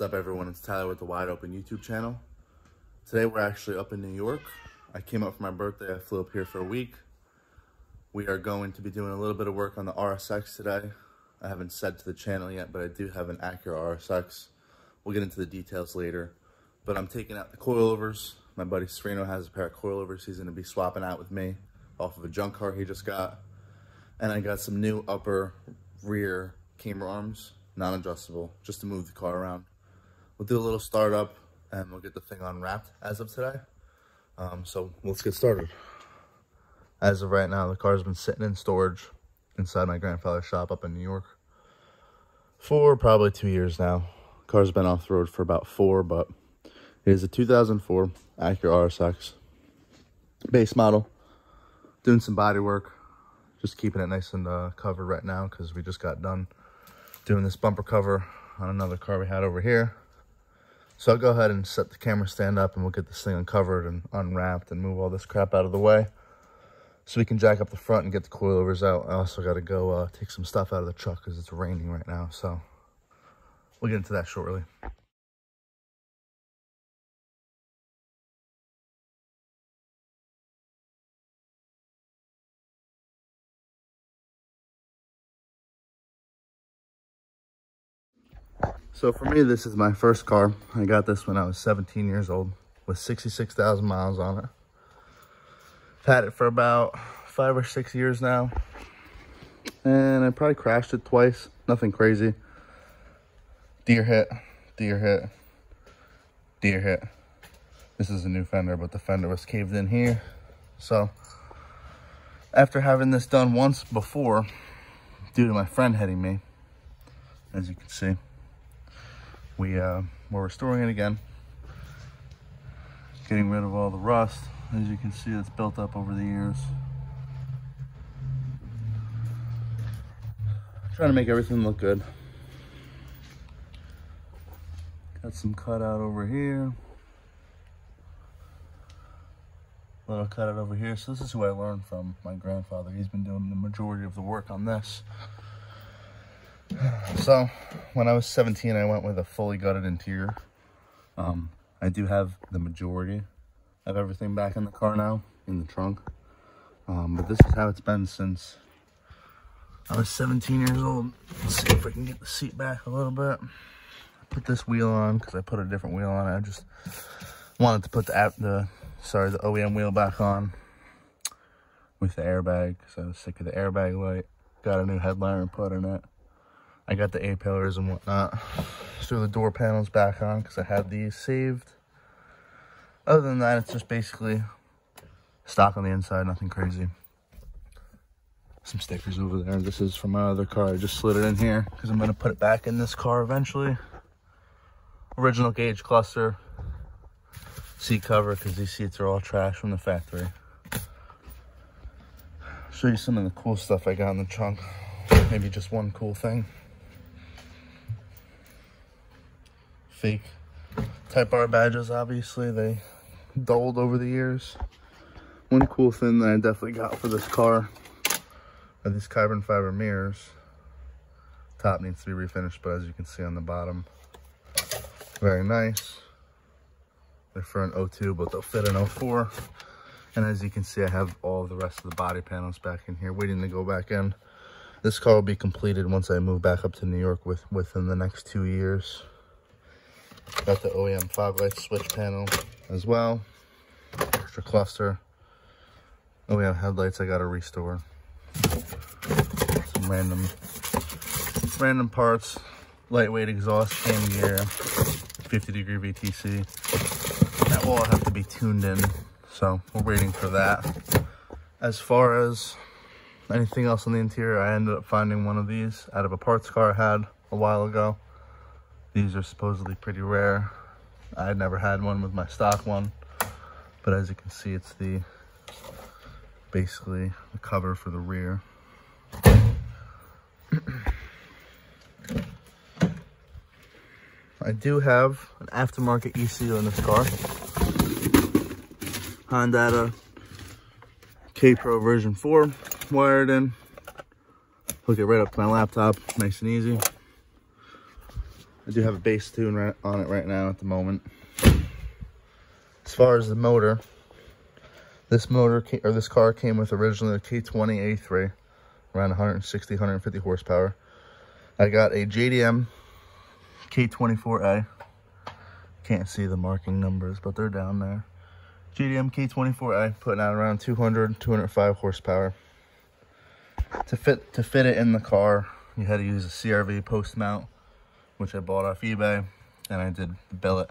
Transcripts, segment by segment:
What's up, everyone? It's Tyler with the Wide Open YouTube channel. Today we're actually up in New York. I came up for my birthday. I flew up here for a week. We are going to be doing a little bit of work on the RSX today. I haven't said to the channel yet, but I do have an Acura RSX. We'll get into the details later. But I'm taking out the coilovers. My buddy Sereno has a pair of coilovers he's going to be swapping out with me off of a junk car he just got. And I got some new upper rear camber arms, non-adjustable, just to move the car around. We'll do a little startup and we'll get the thing unwrapped as of today. So let's get started. As of right now, the car's been sitting in storage inside my grandfather's shop up in New York for probably 2 years now. Car's been off the road for about 4, but it is a 2004 Acura RSX base model. Doing some body work, just keeping it nice and covered right now because we just got done doing this bumper cover on another car we had over here. So I'll go ahead and set the camera stand up and we'll get this thing uncovered and unwrapped and move all this crap out of the way so we can jack up the front and get the coilovers out. I also got to go take some stuff out of the truck because it's raining right now. So we'll get into that shortly. So for me, this is my first car. I got this when I was 17 years old with 66,000 miles on it. I've had it for about 5 or 6 years now. And I probably crashed it twice. Nothing crazy. Deer hit, deer hit, deer hit. This is a new fender, but the fender was caved in here. So after having this done once before, due to my friend hitting me, as you can see, we're restoring it again, getting rid of all the rust. As you can see, it's built up over the years. Trying to make everything look good. Got some cutout over here. A little cutout over here. So this is who I learned from, my grandfather. He's been doing the majority of the work on this. So when I was 17, I went with a fully gutted interior. I do have the majority of everything back in the car now, in the trunk. But this is how it's been since I was 17 years old. Let's see if I can get the seat back a little bit. I put this wheel on because I put a different wheel on it. I just wanted to put the OEM wheel back on with the airbag because I was sick of the airbag light. Got a new headliner put in it. I got the A-pillars and whatnot. Threw the door panels back on because I had these saved. Other than that, it's just basically stock on the inside, nothing crazy. Some stickers over there. This is from my other car. I just slid it in here because I'm going to put it back in this car eventually. Original gauge cluster. Seat cover because these seats are all trash from the factory. Show you some of the cool stuff I got in the trunk. Maybe just one cool thing. Fake Type R badges, obviously. They dulled over the years. One cool thing that I definitely got for this car are these carbon fiber mirrors. Top needs to be refinished, but as you can see on the bottom, very nice. They're for an 02, but they'll fit an 04. And as you can see, I have all the rest of the body panels back in here waiting to go back in. This car will be completed once I move back up to New York within the next 2 years. Got the OEM fog light switch panel as well. Extra cluster. OEM headlights I got to restore. Some random parts. Lightweight exhaust, cam gear, 50-degree VTC. That will all have to be tuned in, so we're waiting for that. As far as anything else on the interior, I ended up finding one of these out of a parts car I had a while ago. These are supposedly pretty rare. I had never had one with my stock one, but as you can see, it's basically the cover for the rear. I do have an aftermarket ECU in this car. Honda K-Pro version 4 wired in. Hook it right up to my laptop, nice and easy. I do have a bass tune on it right now at the moment. As far as the motor, this car came with originally a K20 A3, around 160, 150 horsepower. I got a JDM K24A. Can't see the marking numbers, but they're down there. JDM K24A, putting out around 200, 205 horsepower. To fit it in the car, you had to use a CRV post mount, which I bought off eBay, and I did the billet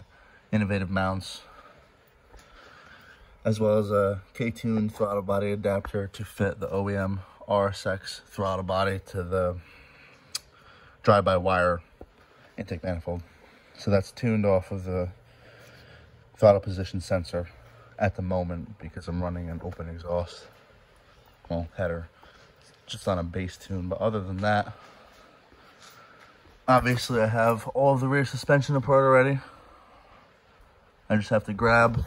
innovative mounts, as well as a K-tune throttle body adapter to fit the OEM RSX throttle body to the drive-by-wire intake manifold. So that's tuned off of the throttle position sensor at the moment because I'm running an open exhaust, well, header, just on a bass tune. But other than that, obviously I have all of the rear suspension apart already. I just have to grab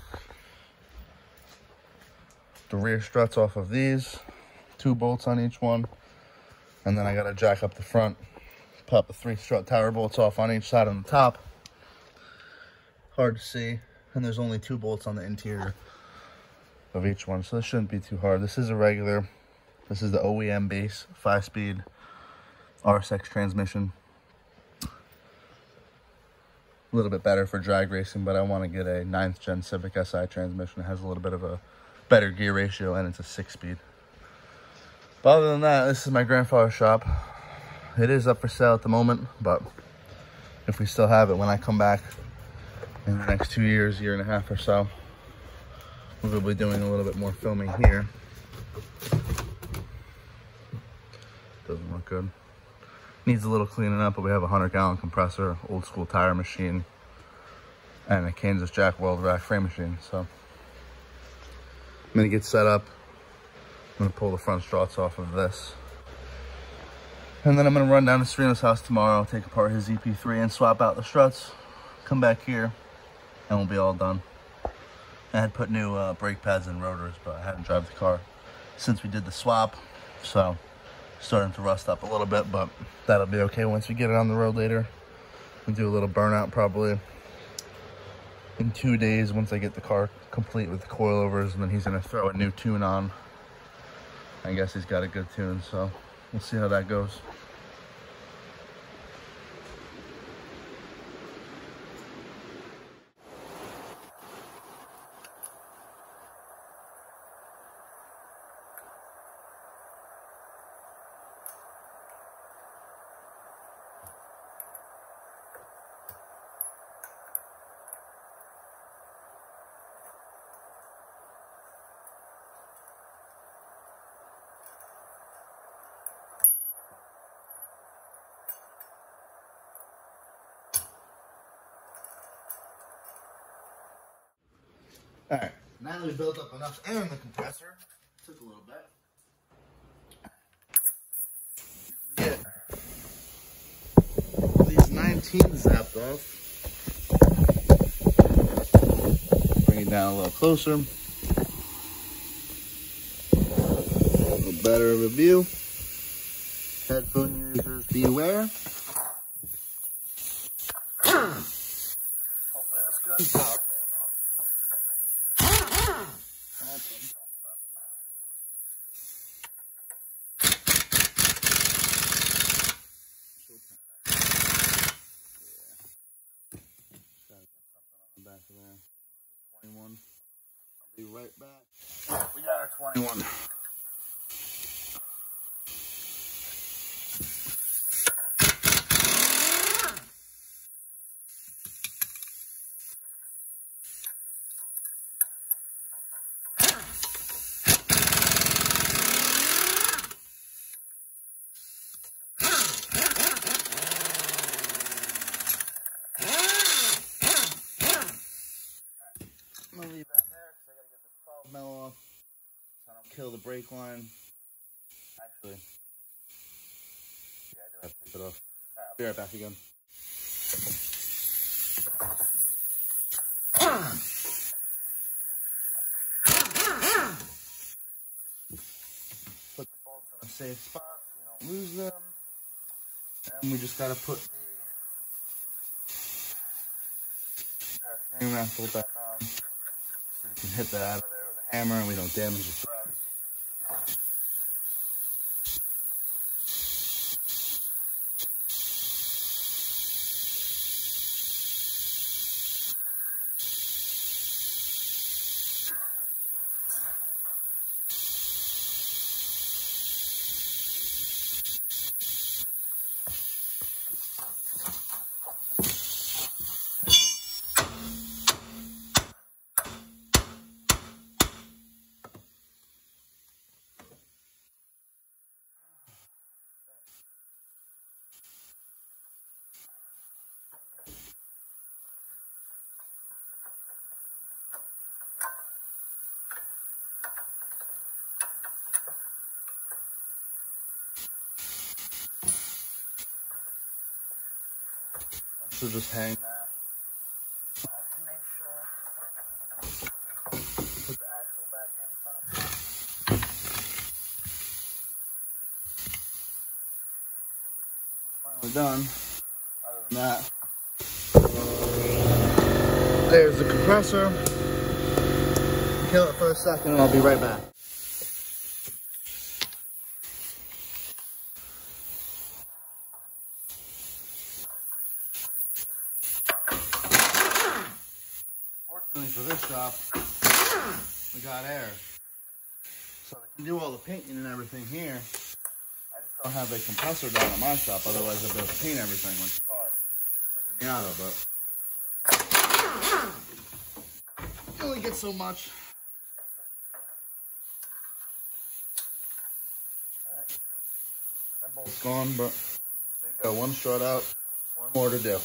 the rear struts off of these, 2 bolts on each one, and then I gotta jack up the front, pop the 3 strut tower bolts off on each side on the top. Hard to see, and there's only 2 bolts on the interior of each one, so this shouldn't be too hard. This is a regular, this is the OEM base 5-speed RSX transmission. A little bit better for drag racing, but I want to get a 9th gen Civic Si transmission. It has a little bit of a better gear ratio, and it's a 6-speed. But other than that, this is my grandfather's shop. It is up for sale at the moment, but if we still have it when I come back in the next 2 years, year and a half or so, we'll be doing a little bit more filming here. Doesn't look good. Needs a little cleaning up, but we have a 100-gallon compressor, old school tire machine, and a Kansas Jack weld rack frame machine. So I'm gonna get set up. I'm gonna pull the front struts off of this, and then I'm gonna run down to Sereno's house tomorrow, take apart his EP3 and swap out the struts, come back here, and we'll be all done. I had put new brake pads and rotors, but I hadn't driven the car since we did the swap, so starting to rust up a little bit, but that'll be okay once we get it on the road later. We'll do a little burnout probably in 2 days once I get the car complete with the coilovers, and then he's gonna throw a new tune on. I guess he's got a good tune, so we'll see how that goes. All right, now that we built up enough air in the compressor, took a little bit. Get these 19 zapped off. Bring it down a little closer. A little better of a view. Headphone users, beware. Hopefully that's good. Back to there. 21. I'll be right back. We got our 21. I'm gonna leave that there because I gotta get this 12 mil off so I don't kill the brake line. Actually, yeah, I do have to take it off. Alright, I'll be right back again. Put the bolts in a safe spot so you don't lose them. And we just gotta put the hang raffle back on so we can hit that out of there with a hammer and we don't damage the thread. So just hang that. I have to make sure. Put the axle back in front. Finally done. Other than that, there's the compressor. Kill it for a second and I'll be right back. For this shop, we got air, so I can do all the painting and everything here. I just don't have a compressor down at my shop, otherwise I'd be able to paint everything like the car, like the Miata, but you only get so much. Alright, that bolt's gone, but there you go, one strut out, one more to do.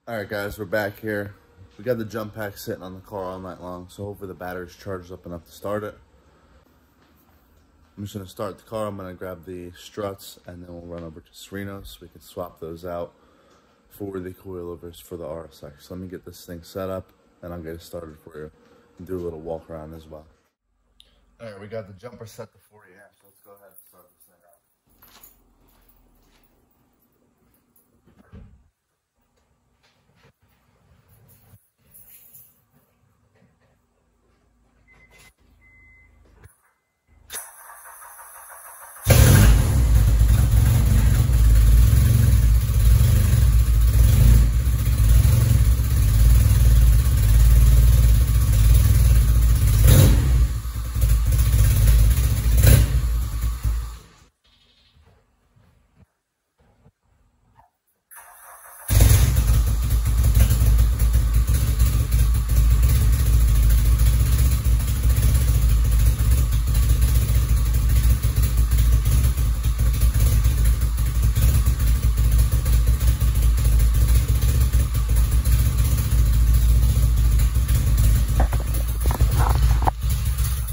All right, guys, we're back here. We got the jump pack sitting on the car all night long, so hopefully the battery's charged up enough to start it. I'm just gonna start the car. I'm gonna grab the struts and then we'll run over to Sereno's so we can swap those out for the coilovers for the RSX. So let me get this thing set up and I'll get it started for you and do a little walk around as well. All right, we got the jumper set to 40 amps. So let's go ahead and start this thing out.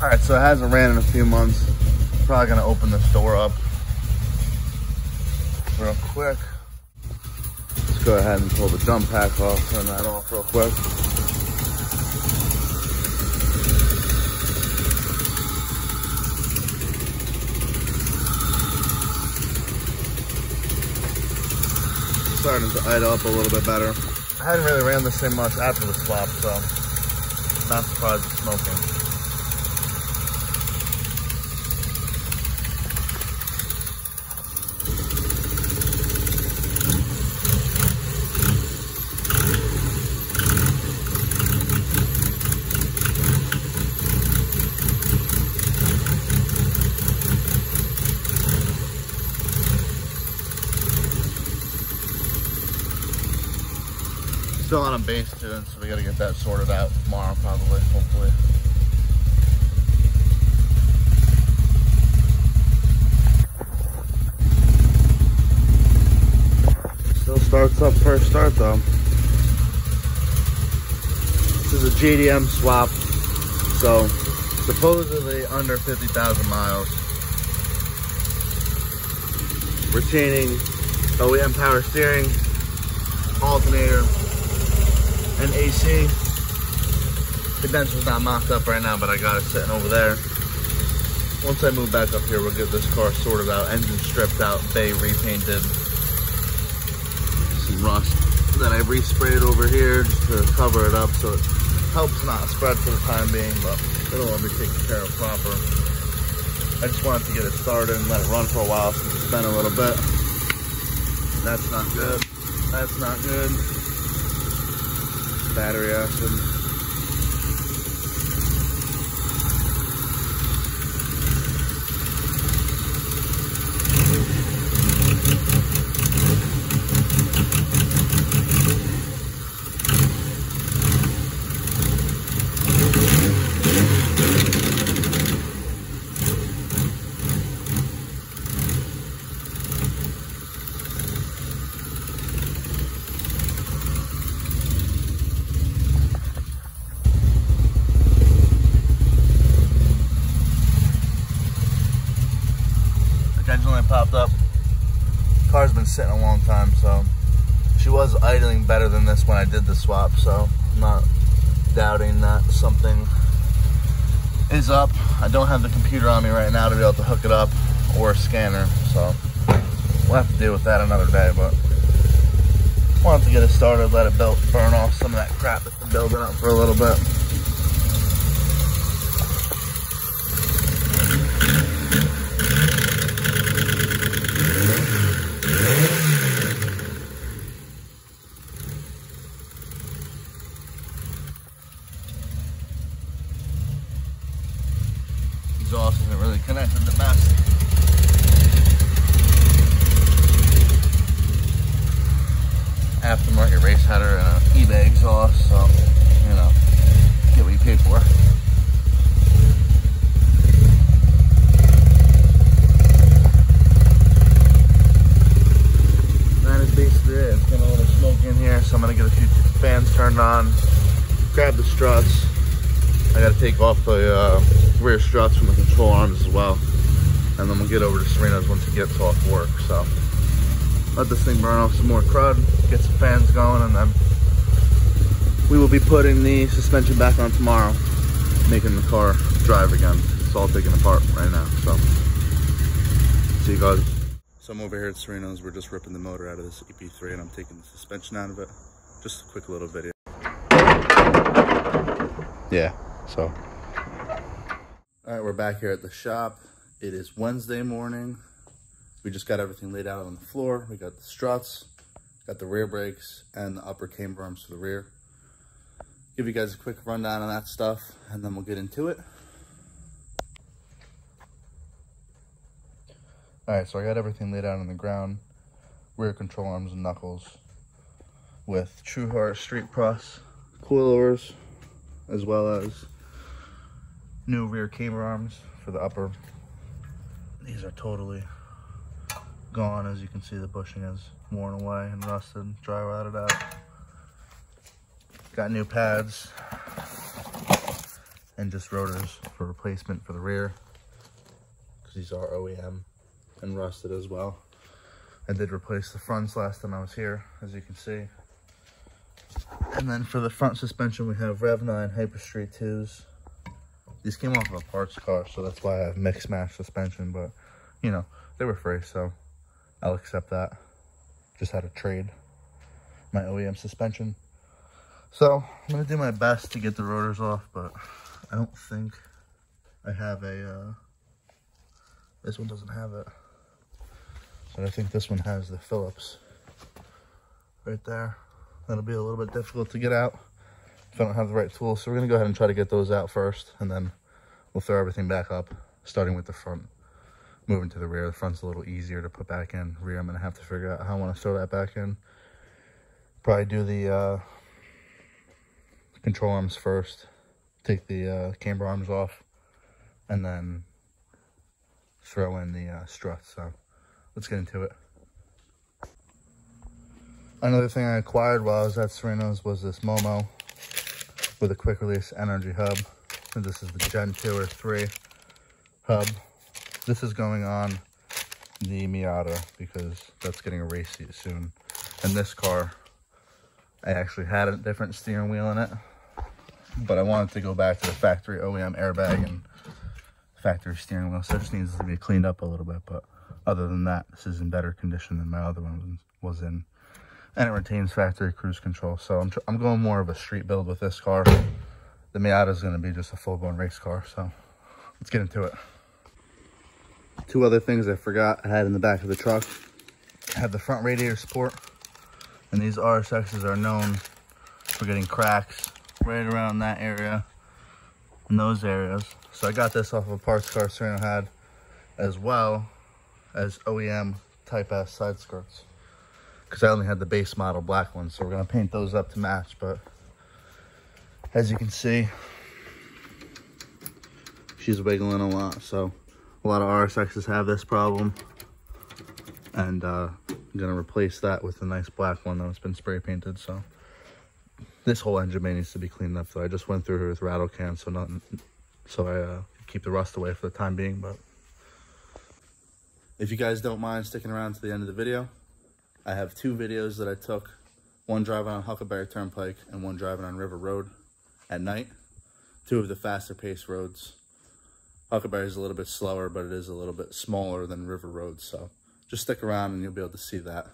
All right, so it hasn't ran in a few months. Probably gonna open this door up real quick. Let's go ahead and pull the jump pack off, turn that off real quick. Starting to idle up a little bit better. I hadn't really ran this thing much after the swap, so I'm not surprised it's smoking. Still on a base tune, so we gotta get that sorted out tomorrow probably, hopefully. Still starts up first start though. This is a GDM swap, so supposedly under 50,000 miles. retaining OEM power steering, alternator, and AC. Condenser's not mocked up right now, but I got it sitting over there. Once I move back up here, we'll get this car sorted out, engine stripped out, bay repainted. Some rust that I resprayed over here just to cover it up so it helps not spread for the time being, but it'll all be taken care of proper. I just wanted to get it started and let it run for a while since it's been a little bit. That's not good. That's not good. Battery acid. Popped up. Car's been sitting a long time, so she was idling better than this when I did the swap, so I'm not doubting that something is up. I don't have the computer on me right now to be able to hook it up or a scanner, so we'll have to deal with that another day, but wanted to get it started, let it burn off some of that crap that's been building up for a little bit. Exhaust isn't really connected the best. Aftermarket race header and an eBay exhaust, so you know, get what you pay for. That is basically it. It's getting a little smoke in here, so I'm gonna get a few fans turned on, grab the struts. I gotta take off the rear struts from the control arms as well, and then we'll get over to Serena's once it gets off work. So let this thing burn off some more crud, get some fans going, and then we will be putting the suspension back on tomorrow, making the car drive again. It's all taken apart right now, so see you guys. So I'm over here at Serena's. We're just ripping the motor out of this EP3 and I'm taking the suspension out of it. Just a quick little video. Yeah, so all right, we're back here at the shop. It is Wednesday morning. We just got everything laid out on the floor. We got the struts, got the rear brakes, and the upper camber arms for the rear. Give you guys a quick rundown on that stuff, and then we'll get into it. All right, so I got everything laid out on the ground. Rear control arms and knuckles with TrueHeart Street Press coilovers, as well as new rear camber arms for the upper. These are totally gone. As you can see, the bushing is worn away and rusted, dry rotted out. Got new pads and just rotors for replacement for the rear, because these are OEM and rusted as well. I did replace the fronts last time I was here, as you can see. And then for the front suspension, we have Rev 9 Hyperstreet 2s. These came off of a parts car, so that's why I have mix match suspension, but you know, they were free, so I'll accept that. Just had to trade my OEM suspension. So I'm gonna do my best to get the rotors off, but I don't think I have a, this one doesn't have it. But I think this one has the Phillips right there. That'll be a little bit difficult to get out if I don't have the right tools. So we're gonna go ahead and try to get those out first, and then we'll throw everything back up, starting with the front, moving to the rear. The front's a little easier to put back in. Rear, I'm gonna have to figure out how I wanna throw that back in. Probably do the control arms first, take the camber arms off, and then throw in the struts. So let's get into it. Another thing I acquired while I was at Serena's was this Momo with a quick release energy hub. And this is the Gen 2 or 3 hub. This is going on the Miata because that's getting a race seat soon. And this car, I actually had a different steering wheel in it, but I wanted to go back to the factory OEM airbag and factory steering wheel, so it just needs to be cleaned up a little bit. But other than that, this is in better condition than my other one was in, and it retains factory cruise control. So I'm going more of a street build with this car. The Miata is going to be just a full-blown race car, so let's get into it. Two other things I forgot I had in the back of the truck. I have the front radiator support, and these RSXs are known for getting cracks right around that area, in those areas. So I got this off of a parts car Sereno had, as well as OEM Type S side skirts, because I only had the base model black ones. So we're going to paint those up to match, but as you can see, she's wiggling a lot. So a lot of RSXs have this problem, and I'm going to replace that with a nice black one that's been spray painted. So this whole engine bay needs to be cleaned up, though. I just went through her with rattle cans, so I keep the rust away for the time being. But if you guys don't mind sticking around to the end of the video, I have two videos that I took, one driving on Huckleberry Turnpike and one driving on River Road at night. Two of the faster paced roads. Huckleberry is a little bit slower, but it is a little bit smaller than River Road, so just stick around and you'll be able to see that.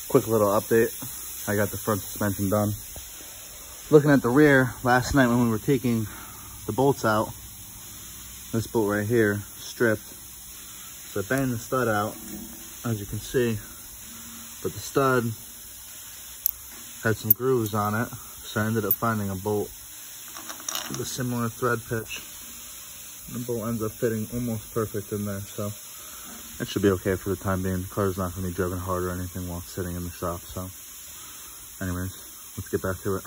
Quick little update. I got the front suspension done. Looking at the rear, last night when we were taking the bolts out, this bolt right here stripped. So I banged the stud out, as you can see, but the stud had some grooves on it. So I ended up finding a bolt with a similar thread pitch. The bolt ends up fitting almost perfect in there, so it should be okay for the time being. The car's not going to be driven hard or anything while it's sitting in the shop. So anyways, let's get back to it.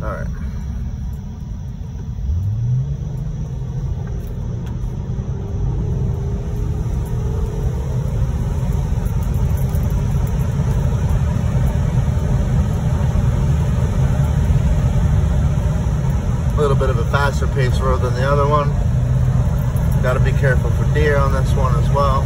All right. A little bit of a faster pace road than the other one. Gotta be careful for deer on this one as well.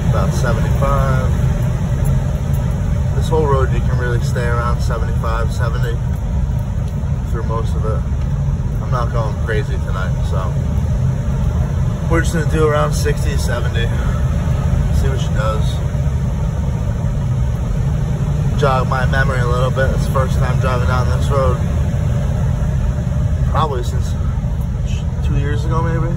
About 75. This whole road you can really stay around 75, 70 through most of it. I'm not going crazy tonight, so we're just gonna do around 60, 70. See what she does. Jog my memory a little bit. It's the first time driving down this road. Probably since 2 years ago, maybe.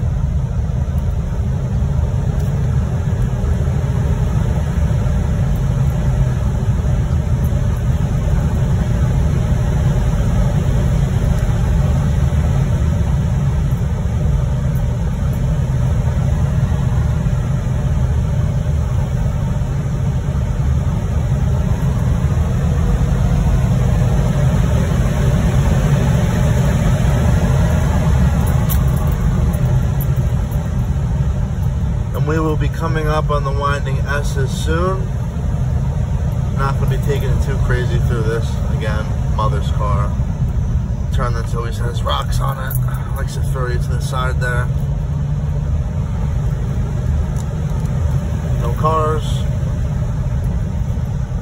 We will be coming up on the winding S's soon. Not going to be taking it too crazy through this. Again, mother's car. Turn that's always has rocks on it. Likes to throw you to the side there. No cars.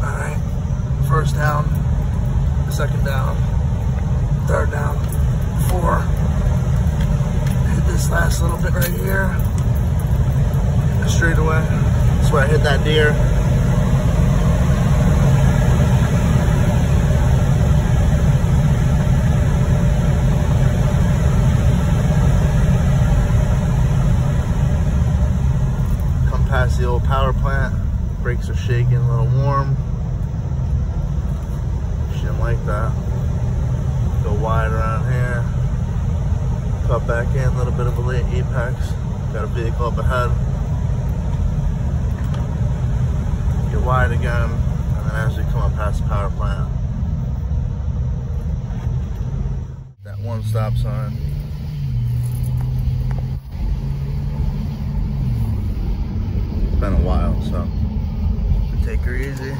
Alright. First down. Second down. Third down. 4. Hit this last little bit right here. Straight away. That's where I hit that deer. Come past the old power plant. Brakes are shaking, a little warm. She didn't like that. Go wide around here. Cut back in, a little bit of a late apex. Got a vehicle up ahead. Wide again, and then as we come up past the power plant, that one stop sign. It's been a while, so take her easy.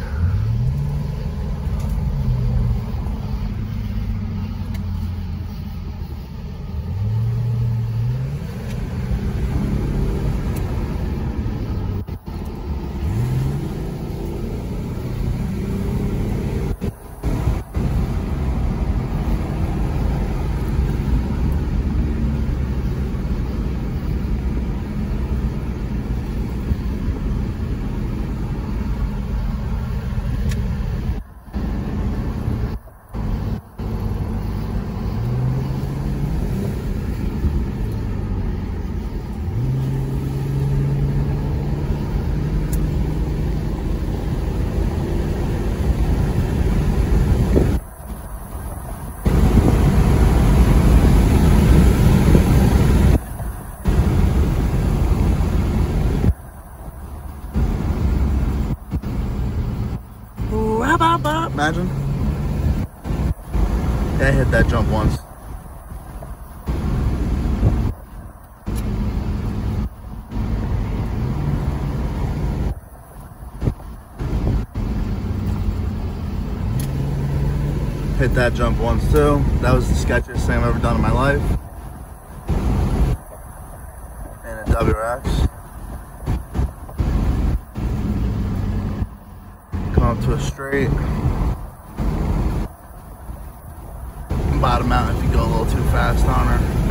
Imagine. Yeah, I hit that jump once. Hit that jump once too. That was the sketchiest thing I've ever done in my life. And a WRX. Come up to a straight. Bottom out if you go a little too fast on her.